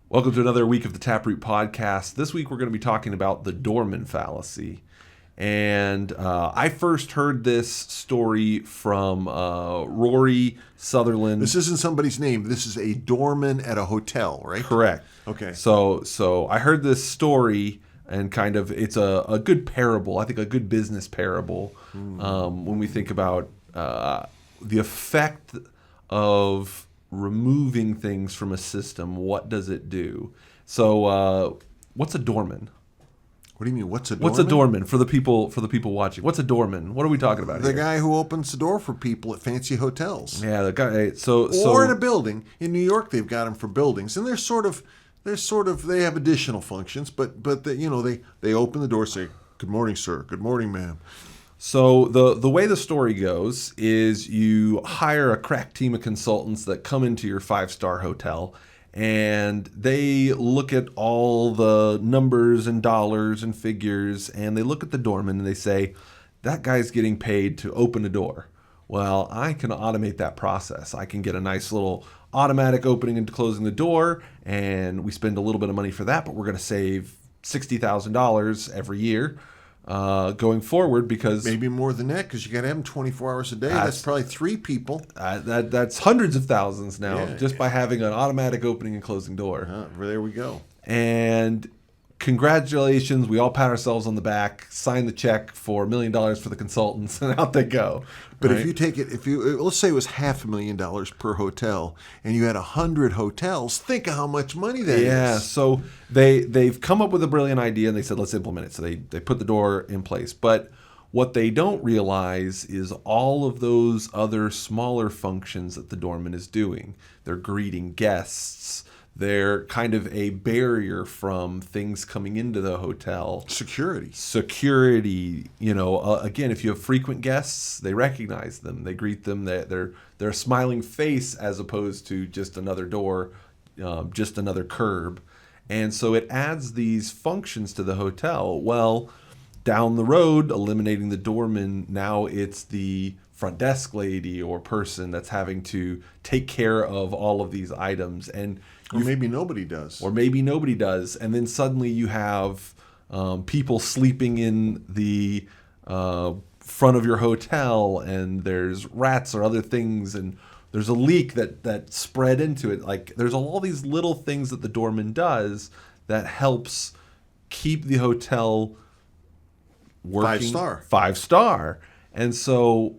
Welcome to another week of the TapRooT Podcast. This week we're going to be talking about the Doorman Fallacy. And I first heard this story from Rory Sutherland. This isn't somebody's name. This is a doorman at a hotel, right? Correct. Okay. So I heard this story, and kind of it's a good parable. I think a good business parable when we think about the effect of removing things from a system. What does it do? So what's a doorman? What do you mean? What's a doorman? What's a doorman for the people watching? What's a doorman? What are we talking about The here? guy who opens the door for people at fancy hotels. Yeah, the guy. Or in a building. In New York, they've got them for buildings, and they have additional functions, but they open the door, say, "Good morning, sir. Good morning, ma'am." So the way the story goes is you hire a crack team of consultants that come into your 5-star hotel, and they look at all the numbers and dollars and figures, and they look at the doorman and they say, that guy's getting paid to open a door. Well, I can automate that process. I can get a nice little automatic opening and closing the door, and we spend a little bit of money for that, but we're going to save $60,000 every year. Going forward, because maybe more than that, because you got to have them 24 hours a day. That's probably 3 people. That's hundreds of thousands now, just by having an automatic opening and closing door. There we go. And congratulations, we all pat ourselves on the back, sign the check for $1 million for the consultants, and out they go. But right? If you take it, let's say it was $500,000 per hotel, and you had 100 hotels, think of how much money that is. Yeah, so they've come up with a brilliant idea, and they said, let's implement it. So they put the door in place. But what they don't realize is all of those other smaller functions that the doorman is doing. They're greeting guests. They're kind of a barrier from things coming into the hotel. Security. Again, if you have frequent guests, they recognize them. They greet them. They're a smiling face as opposed to just another door, just another curb. And so it adds these functions to the hotel. Well, down the road, eliminating the doorman, now it's the front desk lady or person that's having to take care of all of these items. Or maybe nobody does. And then suddenly you have people sleeping in the front of your hotel, and there's rats or other things, and there's a leak that spread into it. Like, there's all these little things that the doorman does that helps keep the hotel working. 5-star. And so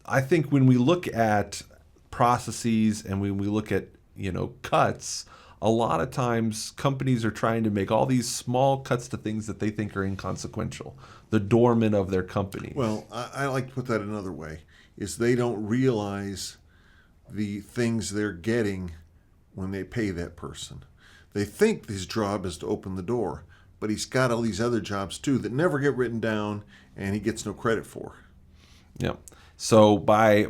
I think when we look at processes and when we look at cuts, a lot of times companies are trying to make all these small cuts to things that they think are inconsequential. The doorman of their company. Well, I like to put that another way, is they don't realize the things they're getting when they pay that person. They think his job is to open the door, but he's got all these other jobs too that never get written down, and he gets no credit for. Yeah. So by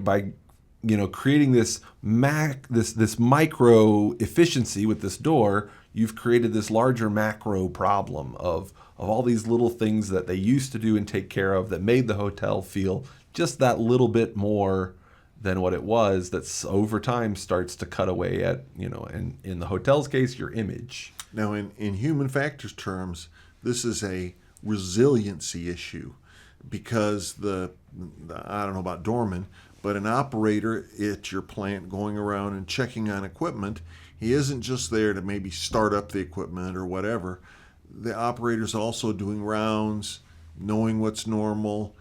creating this micro efficiency with this door, you've created this larger macro problem of all these little things that they used to do and take care of that made the hotel feel just that little bit more than what it was. That's over time starts to cut away at, and in the hotel's case, your image. Now, in human factors terms, this is a resiliency issue, because I don't know about doorman, but an operator at your plant going around and checking on equipment, he isn't just there to maybe start up the equipment or whatever. The operator's also doing rounds, knowing what's normal,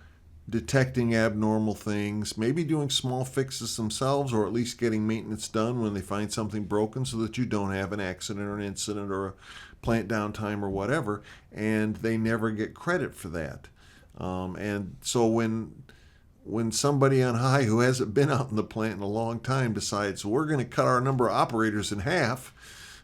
detecting abnormal things, maybe doing small fixes themselves, or at least getting maintenance done when they find something broken, so that you don't have an accident or an incident or a plant downtime or whatever, and they never get credit for that. And so when somebody on high who hasn't been out in the plant in a long time decides, we're going to cut our number of operators in half,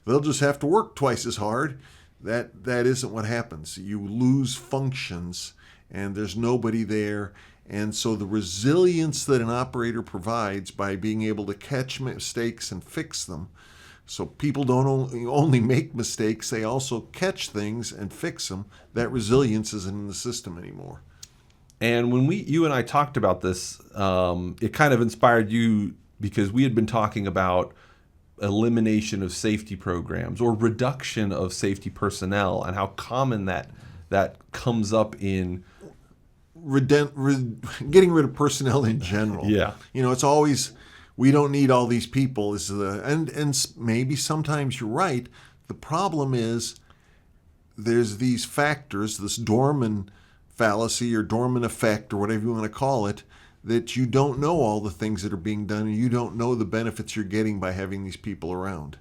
they'll just have to work twice as hard. That isn't what happens. You lose functions, and there's nobody there. And so the resilience that an operator provides by being able to catch mistakes and fix them, so people don't only make mistakes, they also catch things and fix them. That resilience isn't in the system anymore. And when you and I talked about this, it kind of inspired you, because we had been talking about elimination of safety programs or reduction of safety personnel, and how common that comes up in getting rid of personnel in general. Yeah. It's always, we don't need all these people. And maybe sometimes you're right. The problem is there's these factors, this Doorman fallacy or Doorman effect or whatever you want to call it, that you don't know all the things that are being done, and you don't know the benefits you're getting by having these people around.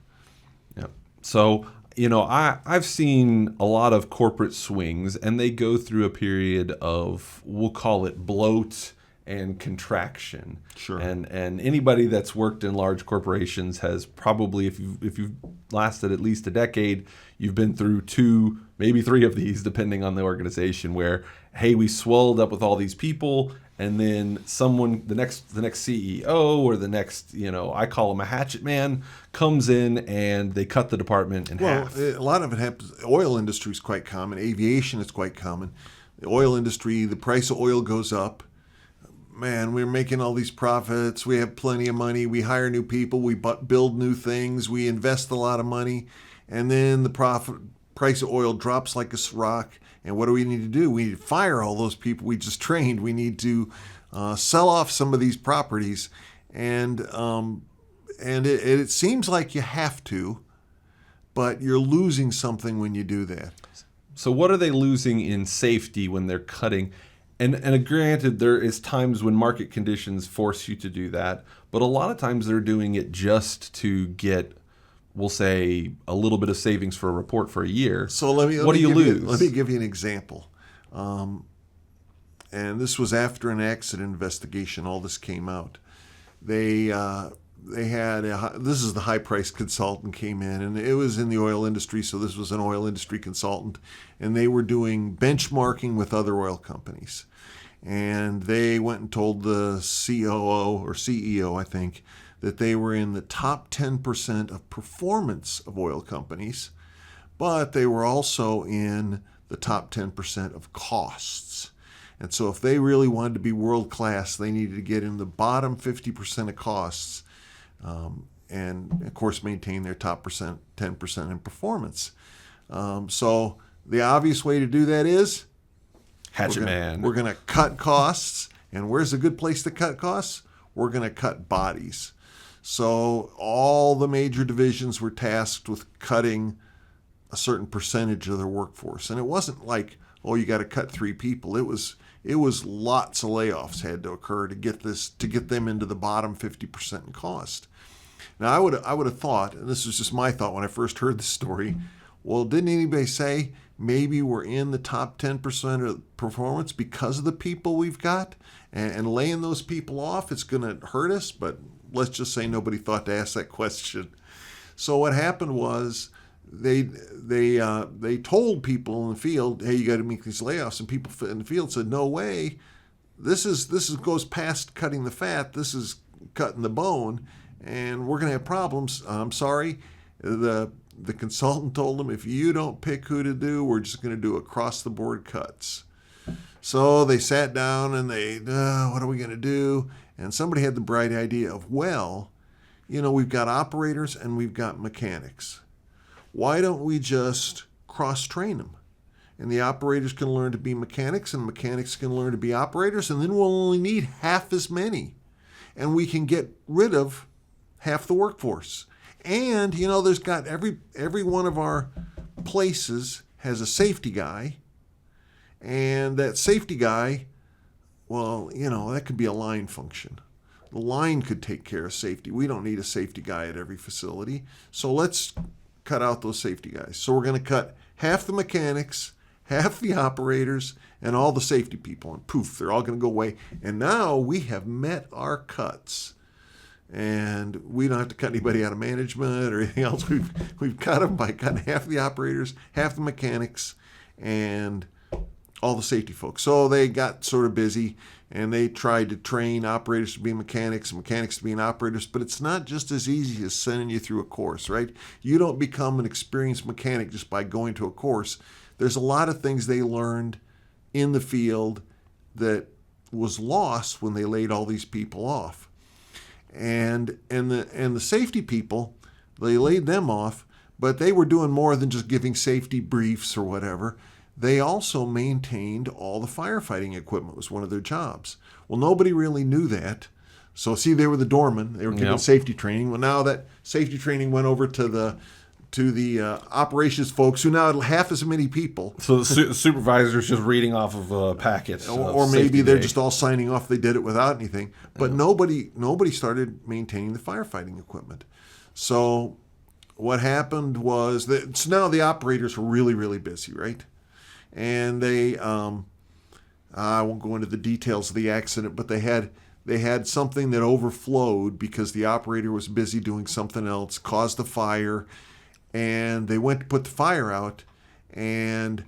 Yeah. So, I've seen a lot of corporate swings, and they go through a period of, we'll call it bloat and contraction. Sure. And anybody that's worked in large corporations has probably, if you've lasted at least a decade, you've been through 2, maybe 3 of these, depending on the organization, where, hey, we swelled up with all these people, and then someone, the next CEO or the next, I call him a hatchet man, comes in and they cut the department in half. A lot of it happens. The oil industry is quite common. Aviation is quite common. The oil industry, the price of oil goes up. Man, we're making all these profits. We have plenty of money. We hire new people. We build new things. We invest a lot of money. And then the price of oil drops like a rock. And what do we need to do? We need to fire all those people we just trained. We need to sell off some of these properties. And it seems like you have to, but you're losing something when you do that. So what are they losing in safety when they're cutting? And granted, there is times when market conditions force you to do that, but a lot of times they're doing it just to get, we'll say, a little bit of savings for a report for a year. So what do you lose? Let me give you an example. And this was after an accident investigation. All this came out. They had this is the high price consultant came in, and it was in the oil industry. So this was an oil industry consultant, and they were doing benchmarking with other oil companies. And they went and told the COO or CEO, I think, that they were in the top 10% of performance of oil companies, but they were also in the top 10% of costs. And so if they really wanted to be world class, they needed to get in the bottom 50% of costs, and of course maintain their top 10% in performance. So the obvious way to do that is Hatchet man. We're going to cut costs. And where's a good place to cut costs? We're going to cut bodies. So all the major divisions were tasked with cutting a certain percentage of their workforce. And it wasn't like, oh, you got to cut 3 people. It was lots of layoffs had to occur to get them into the bottom 50% in cost. Now I would have thought, and this was just my thought when I first heard the story, well, didn't anybody say maybe we're in the top 10% of performance because of the people we've got, and laying those people off, it's going to hurt us? But let's just say nobody thought to ask that question. So what happened was they told people in the field, hey, you got to make these layoffs, and people in the field said, no way. This goes past cutting the fat. This is cutting the bone, and we're going to have problems. I'm sorry. The consultant told them, if you don't pick who to do, we're just going to do across-the-board cuts. So they sat down and what are we going to do? And somebody had the bright idea of, well, we've got operators and we've got mechanics. Why don't we just cross-train them? And the operators can learn to be mechanics, and mechanics can learn to be operators, and then we'll only need half as many. And we can get rid of half the workforce. And, there's got every one of our places has a safety guy. And that safety guy, well, that could be a line function. The line could take care of safety. We don't need a safety guy at every facility. So let's cut out those safety guys. So we're going to cut half the mechanics, half the operators, and all the safety people. And poof, they're all going to go away. And now we have met our cuts. And we don't have to cut anybody out of management or anything else. We've cut them by cutting half the operators, half the mechanics, and all the safety folks. So they got sort of busy, and they tried to train operators to be mechanics and mechanics to be operators. But it's not just as easy as sending you through a course, right? You don't become an experienced mechanic just by going to a course. There's a lot of things they learned in the field that was lost when they laid all these people off. And the safety people, They laid them off, but they were doing more than just giving safety briefs or whatever. They also maintained all the firefighting equipment. It was one of their jobs. Well, nobody really knew that. So, see, they were the doormen. They were giving safety training. Well, now that safety training went over to the operations folks, who now had half as many people. So the supervisor's just reading off of packets. Or maybe they're just all signing off they did it without anything. But nobody started maintaining the firefighting equipment. So what happened was that so now the operators were really, really busy, right? And they, I won't go into the details of the accident, but they had something that overflowed because the operator was busy doing something else, caused a fire, and they went to put the fire out, and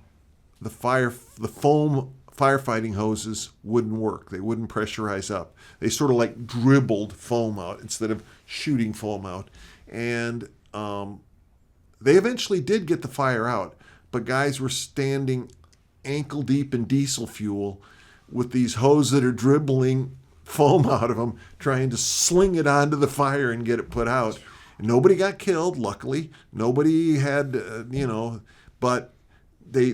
the foam firefighting hoses wouldn't work. They wouldn't pressurize up. They sort of like dribbled foam out instead of shooting foam out. And they eventually did get the fire out, but guys were standing ankle deep in diesel fuel with these hoses that are dribbling foam out of them, trying to sling it onto the fire and get it put out. And nobody got killed, luckily. Nobody had, but they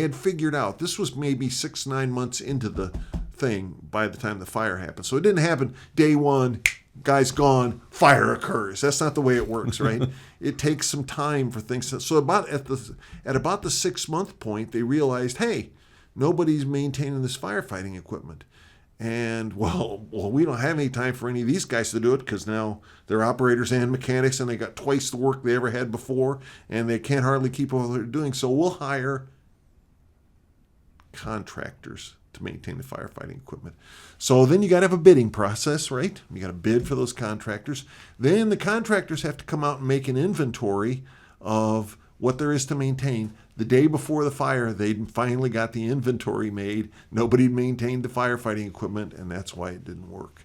had figured out, this was maybe 6-9 months into the thing by the time the fire happened. So it didn't happen day one, guy's gone, fire occurs. That's not the way it works, right? It takes some time for things to, so at about the 6-month point, they realized, hey, nobody's maintaining this firefighting equipment. And, well, we don't have any time for any of these guys to do it because now they're operators and mechanics and they got twice the work they ever had before and they can't hardly keep up with what they're doing. So we'll hire contractors to maintain the firefighting equipment. So then you got to have a bidding process, right? You got to bid for those contractors. Then the contractors have to come out and make an inventory of what there is to maintain. The day before the fire, they finally got the inventory made. Nobody maintained the firefighting equipment, and that's why it didn't work.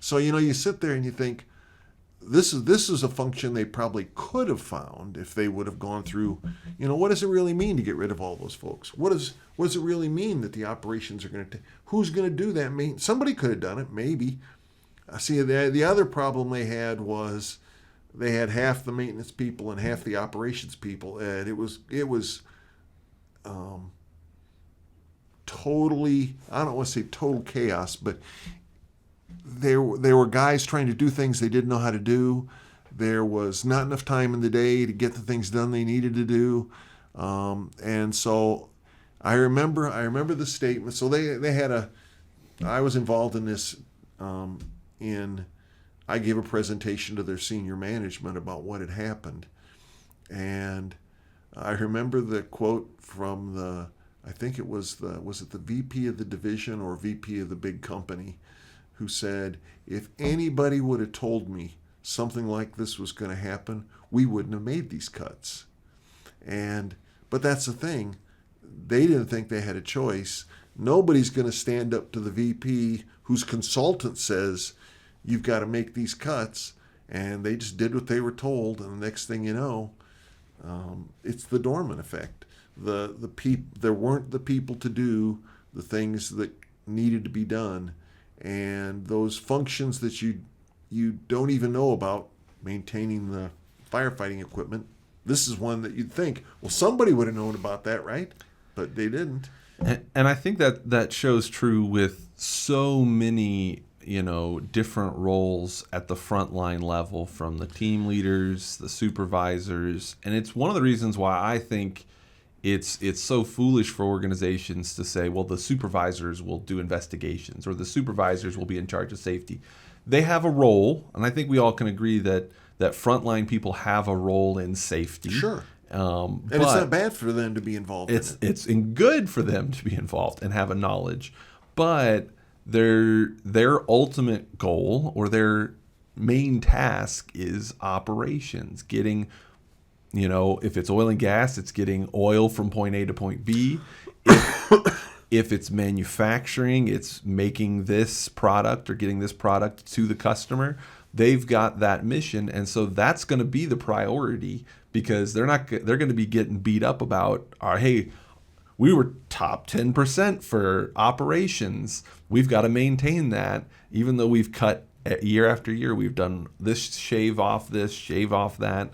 So, you sit there and you think, this is a function they probably could have found if they would have gone through, what does it really mean to get rid of all those folks? What does it really mean that the operations are going to take? Who's going to do that? Somebody could have done it, maybe. See, the other problem they had was they had half the maintenance people and half the operations people, and it was totally, I don't want to say total chaos, but there were guys trying to do things they didn't know how to do. There was not enough time in the day to get the things done they needed to do, and so I remember the statement. So they had I was involved in this I gave a presentation to their senior management about what had happened. And I remember the quote from I think it was the VP of the division or VP of the big company who said, if anybody would have told me something like this was going to happen, we wouldn't have made these cuts. But that's the thing. They didn't think they had a choice. Nobody's going to stand up to the VP whose consultant says, you've got to make these cuts, and they just did what they were told, and the next thing you know, it's the Doorman effect. There weren't the people to do the things that needed to be done, and those functions that you don't even know about, maintaining the firefighting equipment, this is one that you'd think, well, somebody would have known about that, right? But they didn't. And I think that shows true with so many different roles at the frontline level, from the team leaders, the supervisors. And it's one of the reasons why I think it's so foolish for organizations to say, well, the supervisors will do investigations or the supervisors will be in charge of safety. They have a role, and I think we all can agree that frontline people have a role in safety. Sure. And it's not bad for them to be involved in it. It's good for them to be involved and have a knowledge. But their ultimate goal or their main task is operations, getting, if it's oil and gas, it's getting oil from point A to point B. If it's manufacturing, it's making this product or getting this product to the customer. They've got that mission, and so that's going to be the priority, because they're going to be getting beat up about, hey, we were top 10% for operations. We've got to maintain that, even though we've cut year after year, we've done this, shave off this, shave off that,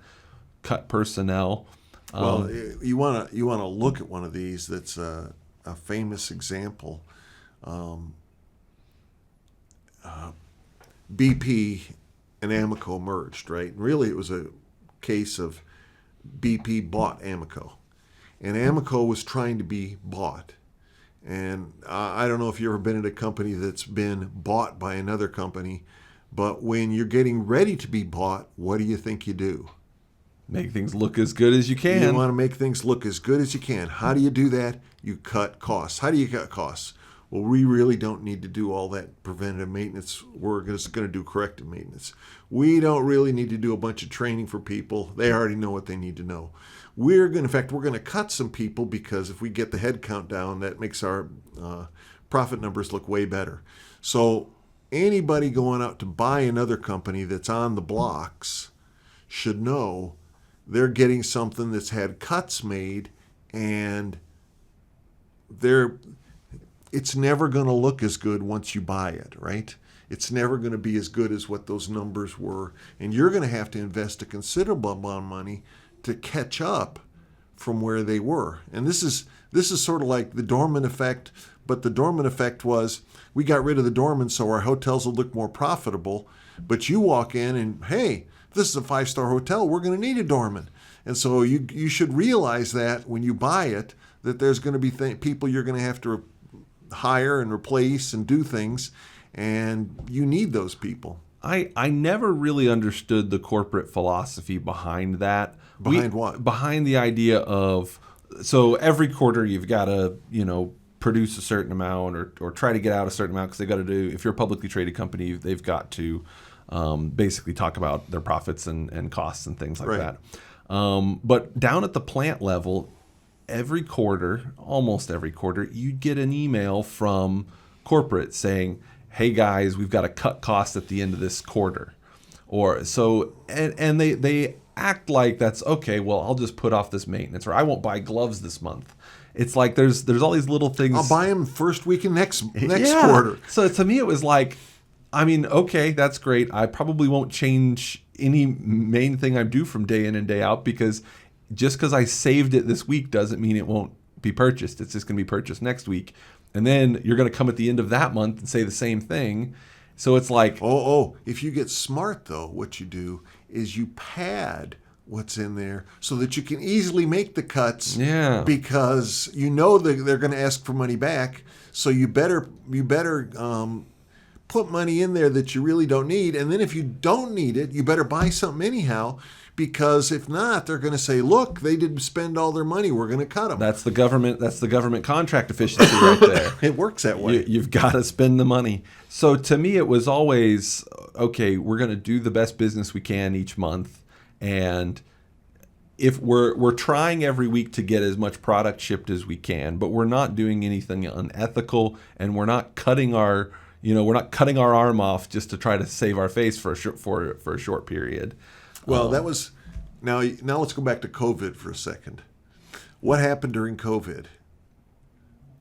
cut personnel. Well, you want to look at one of these that's a famous example. BP and Amoco merged, right? And really, it was a case of BP bought Amoco, and Amoco was trying to be bought. And I don't know if you've ever been at a company that's been bought by another company, but when you're getting ready to be bought, what do you think you do? Make things look as good as you can. You want to make things look as good as you can. How do you do that? You cut costs. How do you cut costs? Well, we really don't need to do all that preventative maintenance. We're just going to do corrective maintenance. We don't really need to do a bunch of training for people. They already know what they need to know. We're going to cut some people because if we get the head count down, that makes our profit numbers look way better. So anybody going out to buy another company that's on the blocks should know they're getting something that's had cuts made, and it's never going to look as good once you buy it, right? It's never going to be as good as what those numbers were, and you're going to have to invest a considerable amount of money to catch up from where they were. And this is sort of like the Doorman effect, but the Doorman effect was we got rid of the Doorman so our hotels will look more profitable, but you walk in and, hey, this is a 5-star hotel, we're going to need a Doorman. And so you should realize that when you buy it, that there's going to be people you're going to have to hire and replace and do things, and you need those people. I never really understood the corporate philosophy behind that. Behind what? Behind the idea of, so every quarter you've got to, produce a certain amount or try to get out a certain amount, because they've got to do, if you're a publicly traded company, they've got to basically talk about their profits and costs and things like right. that. But down at the plant level, almost every quarter, you'd get an email from corporate saying, hey guys, we've got to cut costs at the end of this quarter. And they act like that's okay, well, I'll just put off this maintenance, or I won't buy gloves this month. It's like there's all these little things. I'll buy them first week in next quarter. So to me, it was like, okay, that's great. I probably won't change any main thing I do from day in and day out, because just because I saved it this week doesn't mean it won't be purchased. It's just going to be purchased next week. And then you're going to come at the end of that month and say the same thing. So it's like... If you get smart, though, what you do is you pad what's in there so that you can easily make the cuts. Yeah. Because you know they're going to ask for money back. So you better put money in there that you really don't need. And then if you don't need it, you better buy something anyhow. Because if not, they're going to say, look, they didn't spend all their money, we're going to cut them. That's the government contract efficiency right there. It works that way. You've got to spend the money. So to me, it was always, okay, we're going to do the best business we can each month. And if we're trying every week to get as much product shipped as we can, but we're not doing anything unethical, and we're not cutting our arm off just to try to save our face for a short period. Well, that was now. Let's go back to COVID for a second. What happened during COVID?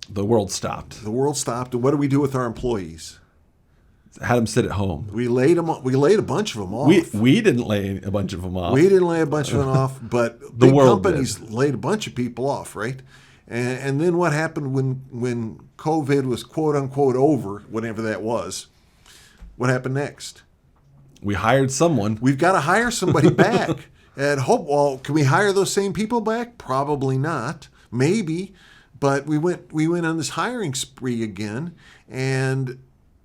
The world stopped. And what do we do with our employees? Had them sit at home. We laid a bunch of them off. We didn't lay a bunch of them off. We didn't lay a bunch of them off, but the big world companies did. laid a bunch of people off, right? And then what happened when COVID was quote unquote over, whatever that was? What happened next? We hired someone. We've got to hire somebody back. Can we hire those same people back? Probably not. Maybe. But we went on this hiring spree again, and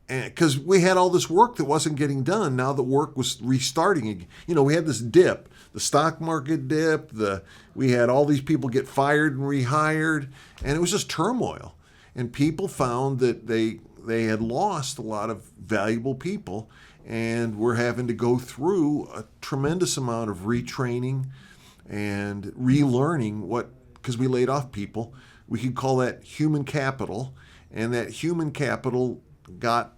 because we had all this work that wasn't getting done. Now the work was restarting again. We had this dip, the stock market dip. We had all these people get fired and rehired, and it was just turmoil. And people found that they had lost a lot of valuable people. And we're having to go through a tremendous amount of retraining and relearning because we laid off people. We could call that human capital, and that human capital got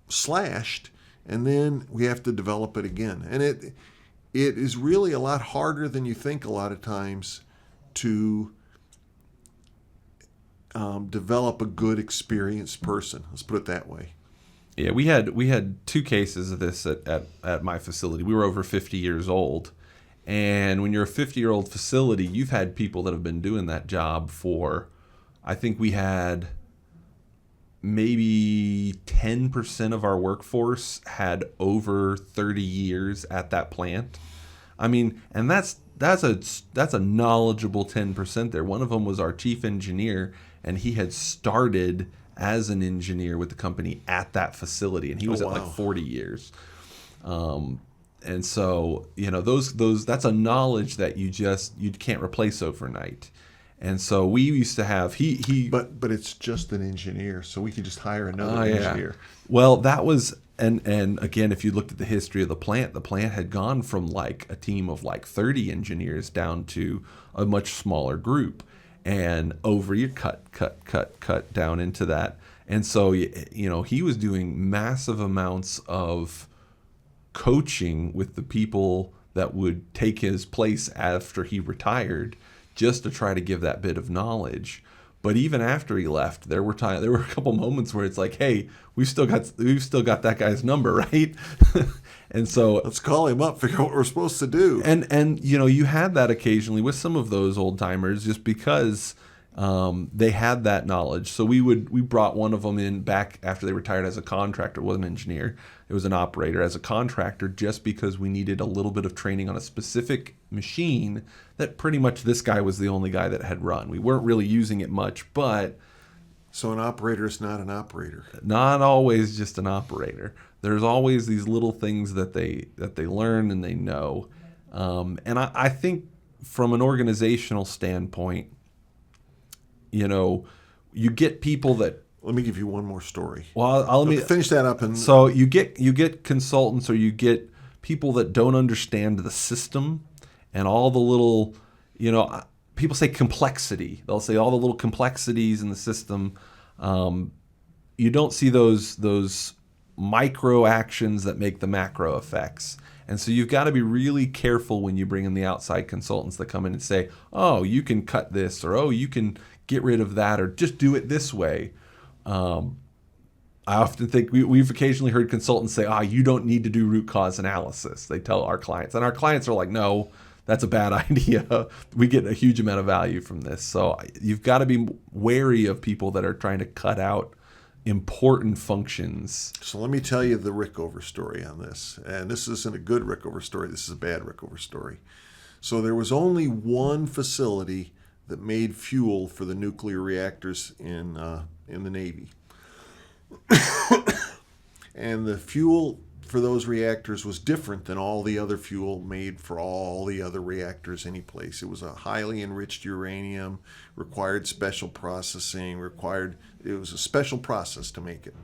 slashed, and then we have to develop it again. And it is really a lot harder than you think a lot of times to develop a good, experienced person. Let's put it that way. Yeah, we had two cases of this at my facility. We were over 50 years old. And when you're a 50-year-old facility, you've had people that have been doing that job for, I think we had maybe 10% of our workforce had over 30 years at that plant. I mean, and that's a knowledgeable 10% there. One of them was our chief engineer, and he had started as an engineer with the company at that facility, and he was at like 40 years. And so, those that's a knowledge that you can't replace overnight. And so we used to have but it's just an engineer, so we could just hire another engineer. Well, that was and again, if you looked at the history of the plant had gone from like a team of like 30 engineers down to a much smaller group. And over you cut down into that. And so, he was doing massive amounts of coaching with the people that would take his place after he retired, just to try to give that bit of knowledge. But even after he left, there were a couple moments where it's like, hey, we've still got that guy's number, right? And so let's call him up, figure out what we're supposed to do. And you had that occasionally with some of those old timers, just because they had that knowledge. So we brought one of them in back after they retired as a contractor. It wasn't an engineer, it was an operator as a contractor, just because we needed a little bit of training on a specific machine that pretty much this guy was the only guy that had run. We weren't really using it much, but so an operator is not an operator. Not always just an operator. There's always these little things that they learn and they know. And I think from an organizational standpoint, you get people that. Let me give you one more story. Well, let me finish that up. And so you get consultants, or you get people that don't understand the system and all the little, people say complexity. They'll say all the little complexities in the system. You don't see those micro actions that make the macro effects. And so you've got to be really careful when you bring in the outside consultants that come in and say, oh, you can cut this, or oh, you can get rid of that, or just do it this way. I often think we've occasionally heard consultants say, you don't need to do root cause analysis. They tell our clients, and our clients are like, no, that's a bad idea. We get a huge amount of value from this. So you've got to be wary of people that are trying to cut out important functions. So let me tell you the Rickover story on this. And this isn't a good Rickover story. This is a bad Rickover story. So there was only one facility that made fuel for the nuclear reactors in the Navy. And the fuel for those reactors was different than all the other fuel made for all the other reactors anyplace. It was a highly enriched uranium, required special processing, it was a special process to make it.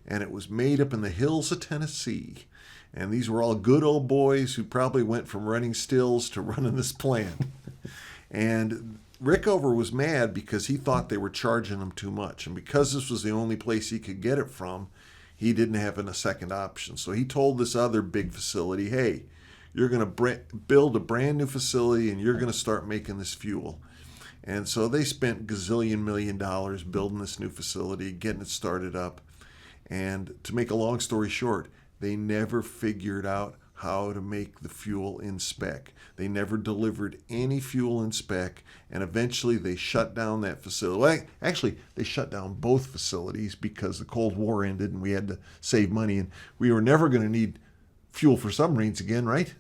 And it was made up in the hills of Tennessee. And these were all good old boys who probably went from running stills to running this plant. And Rickover was mad because he thought they were charging him too much. And because this was the only place he could get it from, he didn't have a second option. So he told this other big facility, hey, you're going to build a brand new facility and you're going to start making this fuel. And so they spent $1 million building this new facility, getting it started up. And to make a long story short, they never figured out how to make the fuel in spec. They never delivered any fuel in spec, and eventually they shut down that facility. Well, actually, they shut down both facilities because the Cold War ended and we had to save money, and we were never going to need fuel for submarines again, right?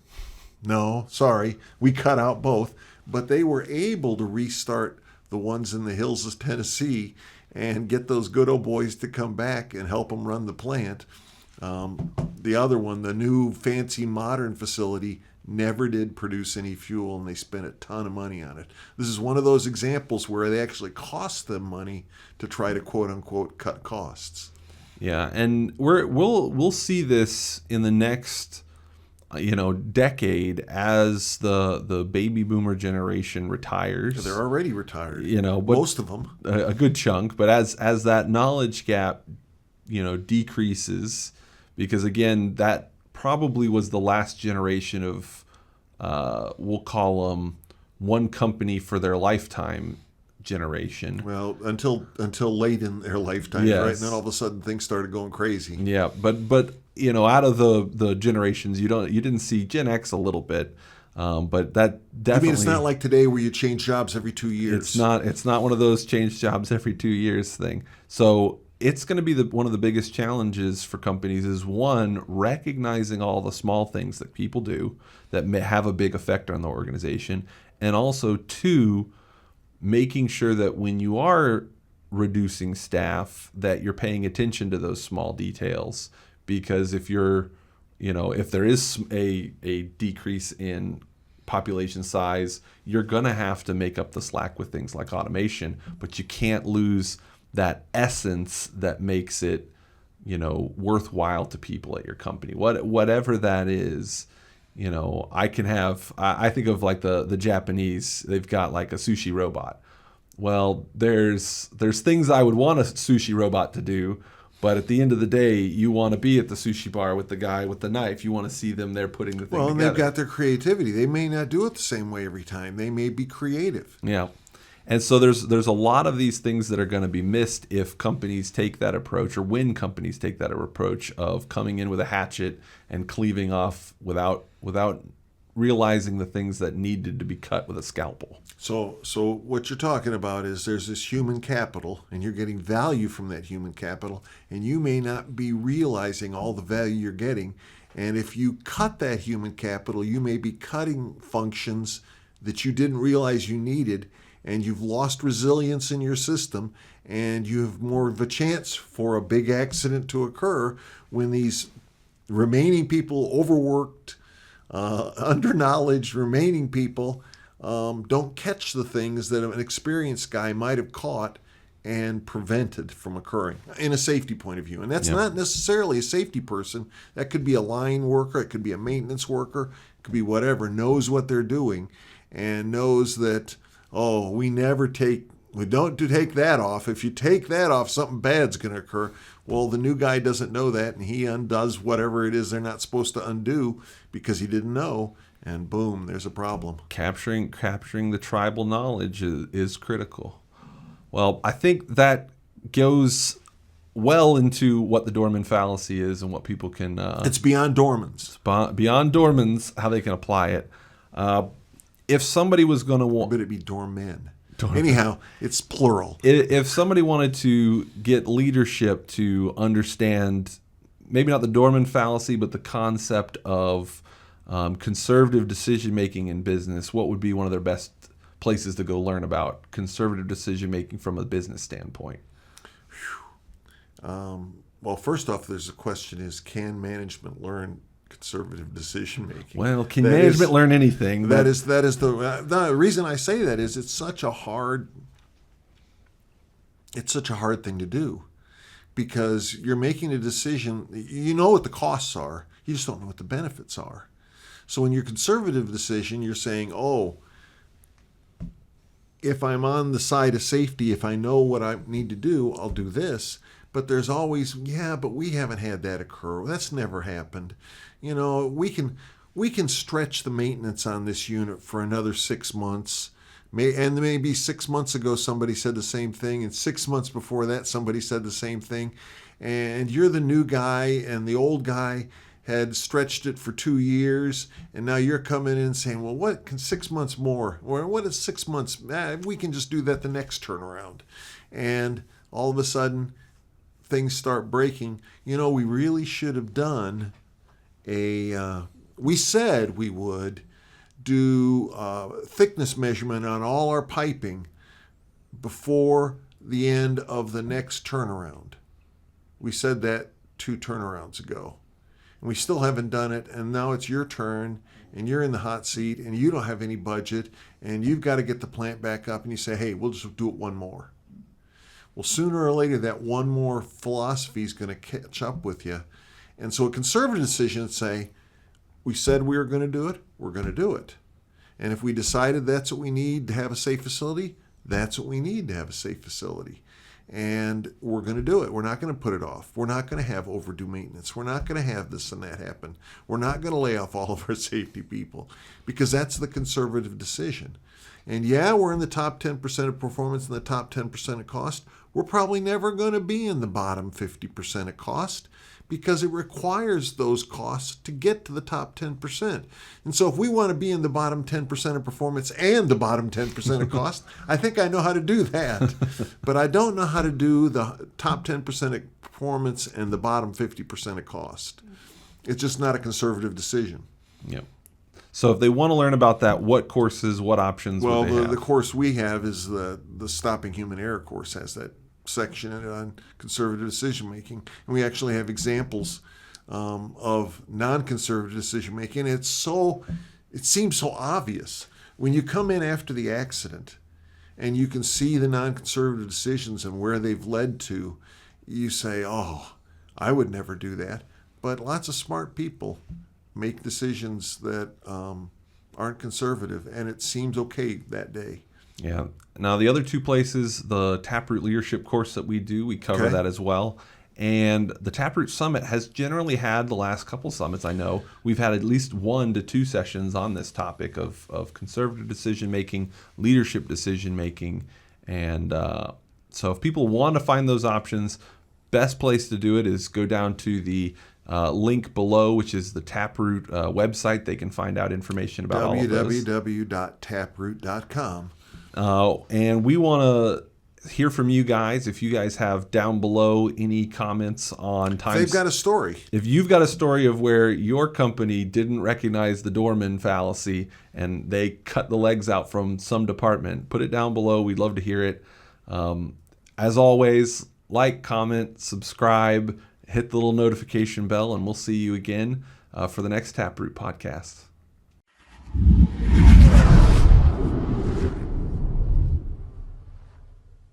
No, sorry. We cut out both. But they were able to restart the ones in the hills of Tennessee and get those good old boys to come back and help them run the plant. The other one, the new fancy modern facility, never did produce any fuel, and they spent a ton of money on it. This is one of those examples where they actually cost them money to try to quote unquote cut costs. Yeah, and we'll see this in the next decade as the baby boomer generation retires. They're already retired. But most of them, a good chunk. But as that knowledge gap decreases, because again, that probably was the last generation of we'll call them one company for their lifetime generation. Well, until late in their lifetime, Yes. right? And then all of a sudden things started going crazy. Yeah, but out of the generations, you didn't see Gen X a little bit, but that definitely. I mean, it's not like today where you change jobs every 2 years. It's not one of those change jobs every 2 years thing. So it's going to be one of the biggest challenges for companies is, one, recognizing all the small things that people do that may have a big effect on the organization, and also, two, making sure that when you are reducing staff that you're paying attention to those small details, because if there is a decrease in population size, you're going to have to make up the slack with things like automation, but you can't lose that essence that makes it worthwhile to people at your company, whatever that is. I think of like the Japanese, they've got like a sushi robot. Well, there's things I would want a sushi robot to do, but at the end of the day, you want to be at the sushi bar with the guy with the knife. You want to see them there putting the thing together. Well, and they've got their creativity. They may not do it the same way every time. They may be creative. Yeah. And so there's a lot of these things that are going to be missed if companies take that approach, or when companies take that approach of coming in with a hatchet and cleaving off without realizing the things that needed to be cut with a scalpel. So what you're talking about is there's this human capital, and you're getting value from that human capital, and you may not be realizing all the value you're getting. And if you cut that human capital, you may be cutting functions that you didn't realize you needed, and you've lost resilience in your system, and you have more of a chance for a big accident to occur when these remaining people, overworked, underknowledge remaining people, don't catch the things that an experienced guy might have caught and prevented from occurring in a safety point of view. And that's not necessarily a safety person. That could be a line worker, it could be a maintenance worker, it could be whatever, knows what they're doing and knows that, we don't take that off. If you take that off, something bad's going to occur. Well, the new guy doesn't know that, and he undoes whatever it is they're not supposed to undo because he didn't know, and boom, there's a problem. Capturing the tribal knowledge is critical. Well, I think that goes well into what the Doorman Fallacy is and what people can... it's beyond Doorman's. Beyond Doorman's, how they can apply it. If somebody was going to want... But it'd be Doormen. Anyhow, it's plural. If somebody wanted to get leadership to understand, maybe not the Doorman Fallacy, but the concept of conservative decision-making in business, what would be one of their best places to go learn about conservative decision-making from a business standpoint? Well, first off, there's a question is, can management learn conservative decision making? Well, can management learn anything? That is the reason I say that is it's such a hard thing to do, because you're making a decision. You know what the costs are, you just don't know what the benefits are. So in your conservative decision, you're saying, if I'm on the side of safety, if I know what I need to do, I'll do this. But there's always, but we haven't had that occur. That's never happened. We can stretch the maintenance on this unit for another 6 months. And maybe 6 months ago somebody said the same thing, and 6 months before that somebody said the same thing. And you're the new guy, and the old guy had stretched it for 2 years, and now you're coming in saying, well, what can 6 months more? Or what is 6 months? We can just do that the next turnaround. And all of a sudden, things start breaking. We really should have done we said we would do thickness measurement on all our piping before the end of the next turnaround. We said that 2 turnarounds ago. And we still haven't done it, and now it's your turn, and you're in the hot seat, and you don't have any budget, and you've got to get the plant back up, and you say, hey, we'll just do it one more. Well, sooner or later, that one more philosophy is going to catch up with you. And so a conservative decision would say, we said we were going to do it, we're going to do it. And if we decided that's what we need to have a safe facility, that's what we need to have a safe facility. and we're going to do it. We're not going to put it off. We're not going to have overdue maintenance. We're not going to have this and that happen. We're not going to lay off all of our safety people, because that's the conservative decision. And yeah, we're in the top 10% of performance and the top 10% of cost. We're probably never going to be in the bottom 50% of cost, because it requires those costs to get to the top 10%. And so if we want to be in the bottom 10% of performance and the bottom 10% of cost, I think I know how to do that. But I don't know how to do the top 10% of performance and the bottom 50% of cost. It's just not a conservative decision. Yep. So if they want to learn about that, what courses, what options would they have? The course we have is the Stopping Human Error course, has that section on conservative decision making, and we actually have examples of non-conservative decision making. It seems so obvious when you come in after the accident and you can see the non-conservative decisions and where they've led to. You say, "Oh, I would never do that," but lots of smart people make decisions that aren't conservative, and it seems okay that day. Yeah. Now, the other two places, the TapRooT Leadership course that we do, we cover that as well. And the TapRooT Summit has generally had, the last couple summits, I know, we've had at least 1 to 2 sessions on this topic of conservative decision-making, leadership decision-making. And so if people want to find those options, best place to do it is go down to the link below, which is the TapRooT website. They can find out information about all of those. www.taproot.com. And we want to hear from you guys. If you guys have down below any comments on times. They've got a story. If you've got a story of where your company didn't recognize the Doorman Fallacy and they cut the legs out from some department, put it down below. We'd love to hear it. As always, like, comment, subscribe, hit the little notification bell, and we'll see you again for the next TapRooT podcast.